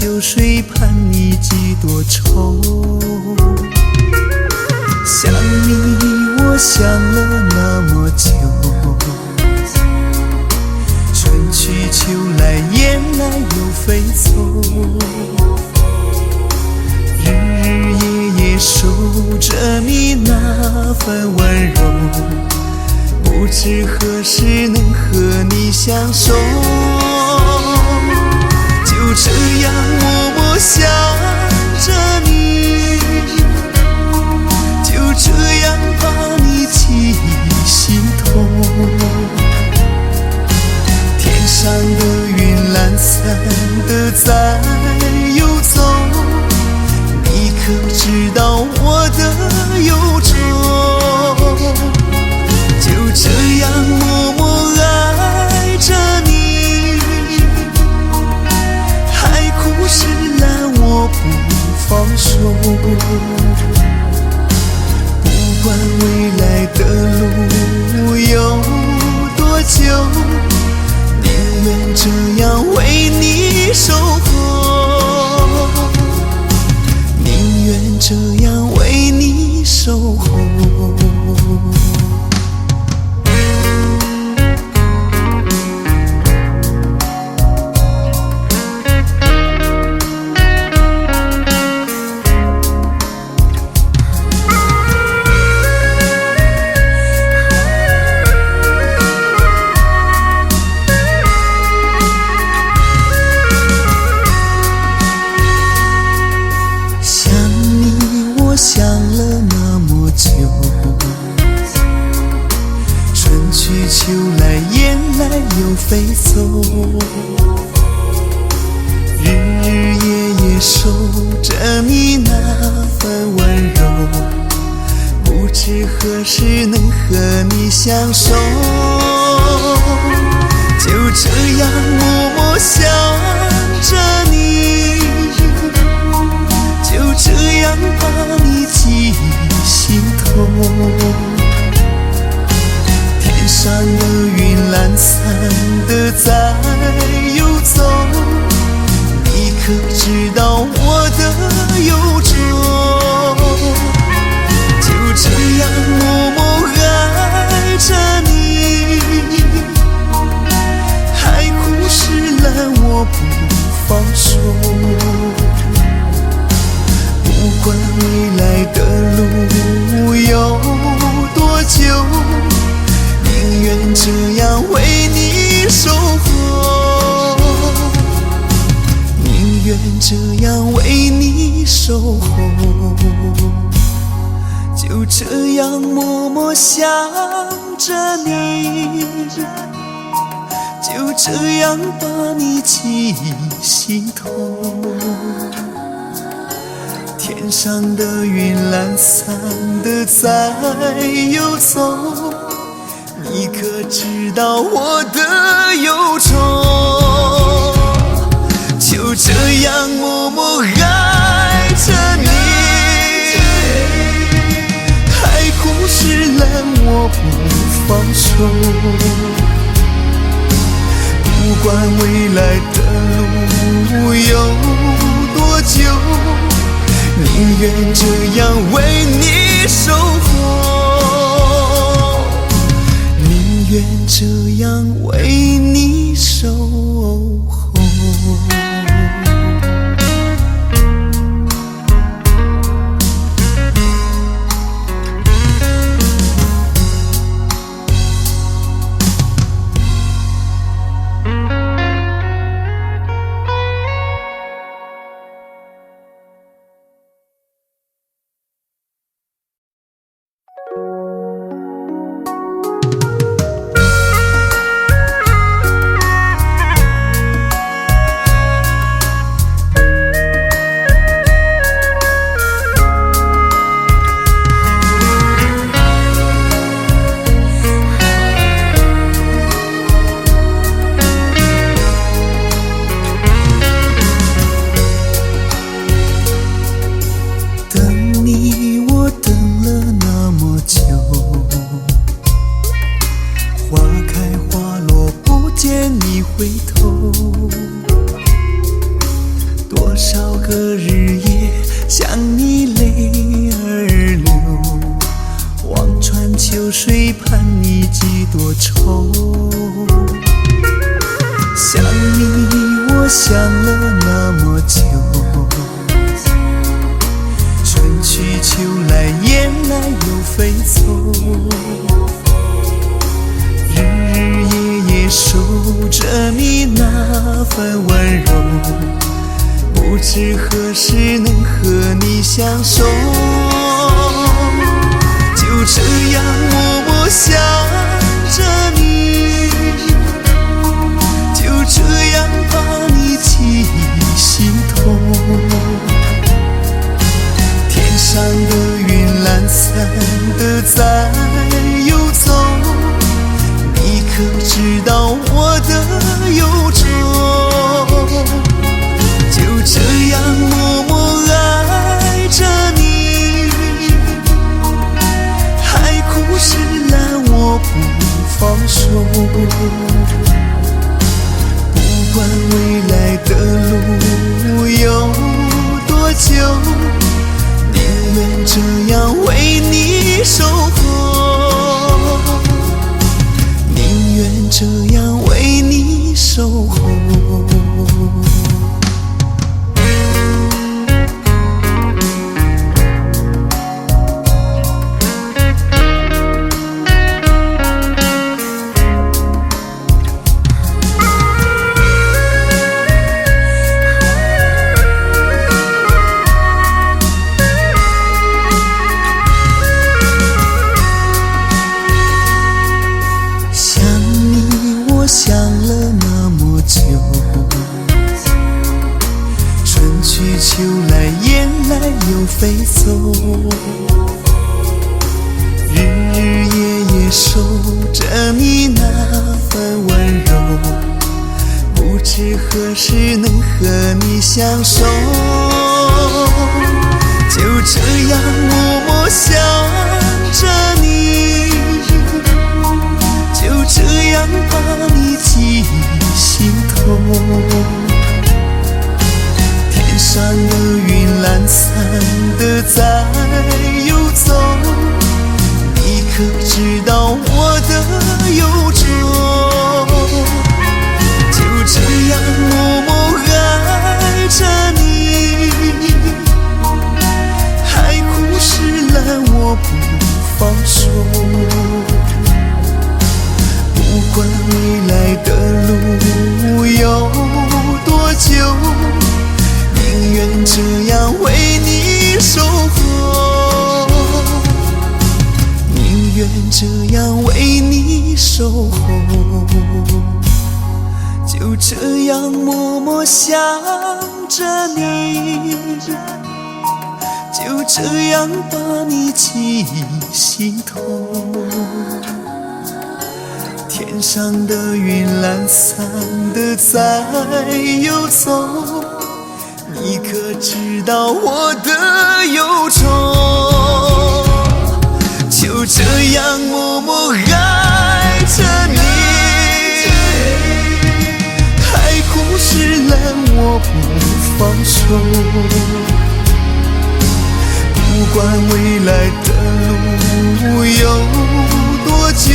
秋水盼你几多愁。想你我想了那么久，春去秋来雁来又飞走，日日夜夜守着你那份温柔，不知何时能和你相守。就这样默默想着你，就这样把你记心头。天上的云懒散的在游走，你可知道我的忧愁？就这样默默爱着你，海枯石烂我不放手。不管未来的路有多久，宁愿这样为你守候，宁愿这样为你守候。想了那么久，春去秋来雁来又飞走，日日夜夜守着你那份温柔，不知何时能和你相守。就这样默默想着你，就这样把你记心头。天上的云懒散的在游走，你可知道我的忧愁？就这样默默爱着你，海枯石烂我不放手。不管未来的路有多久，宁愿这样为你守候，宁愿这样为你守候。就这样默默想着你，就这样把你记心头。天上的云懒散的在游走，你可知道我的忧愁？就这样默默爱着你，海枯石烂我不放手。不管未来的路有多久，宁愿这样为你守候，宁愿这样为你守候。个日夜想你泪儿流，望穿秋水盼你几多愁。想你我想了那么久，春去秋来雁来又飞走，日日夜夜守着你那份温柔，不知何时能和你相守。就这样默默想着你，就这样把你记心头。天上的云懒散的在游走，你可知道我的忧愁？就这样默默爱着你，海枯石烂我不放手。不管未来的路有多久，宁愿这样为你守候，宁愿这样为你守候。想了那么久，春去秋来雁来又飞走，日日夜夜守着你那份温柔，不知何时能和你相守。就这样默默想着你，就这样把你记心头。天上的云懒散的在游走，你可知道我的忧愁？就这样默默爱着你，海枯石烂我不放手。不管未来的路有多久，宁愿这样为你守候，宁愿这样为你守候。就这样默默想着你，就这样把你记心头。天上的云懒散的在游走，你可知道我的忧愁？就这样默默爱着你，海枯石烂我不放手。不管未来的路有多久，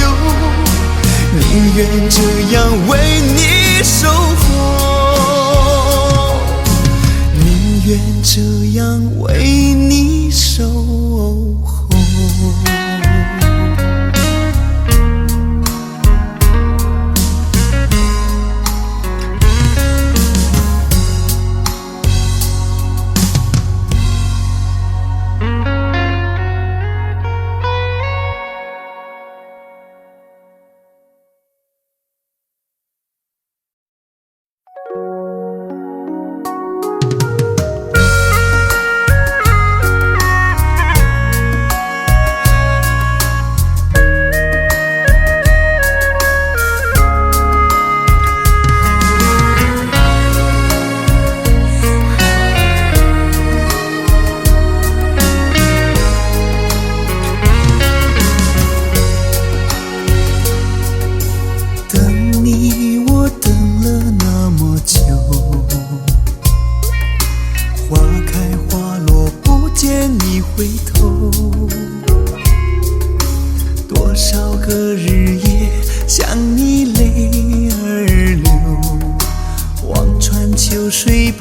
宁愿这样为你守候，宁愿这样为你守候。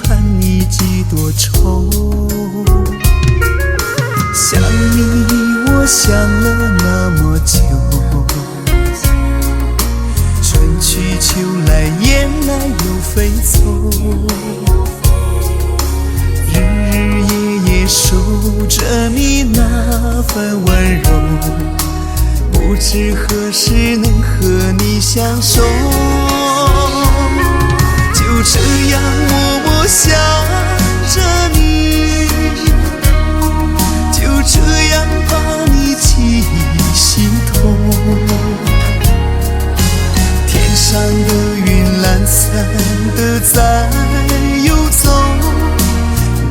盼你几多愁。想你我想了那么久，春去秋来雁来又飞走，日日夜夜守着你那份温柔，不知何时能和你相守。就这样默默想着你，就这样把你记心头。天上的云懒散的在游走，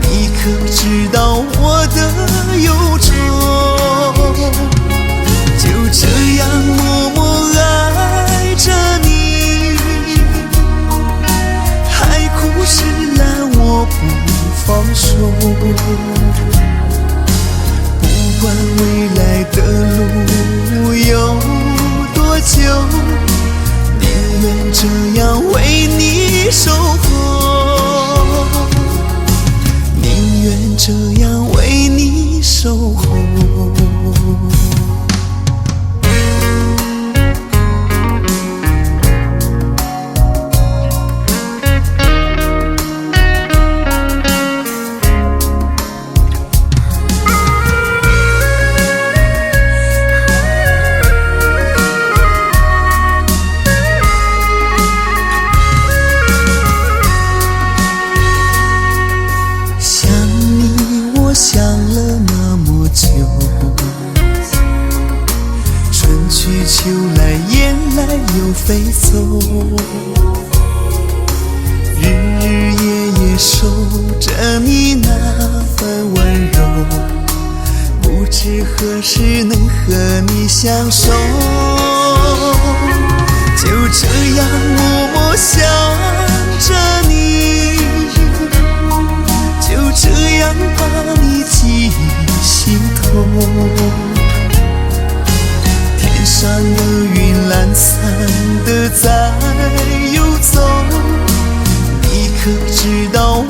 你可知道我的忧愁？就这样默默爱着你，海枯石烂我不放手。不管未来的路有多久，宁愿这样为你守候，宁愿这样为你守候。想了那么久，春去秋来雁来又飞走，日日夜夜守着你那份温柔，不知何时能和你相守。就这样默默想着你，就这样把你记心头。天上的云懒散的在游走，你可知道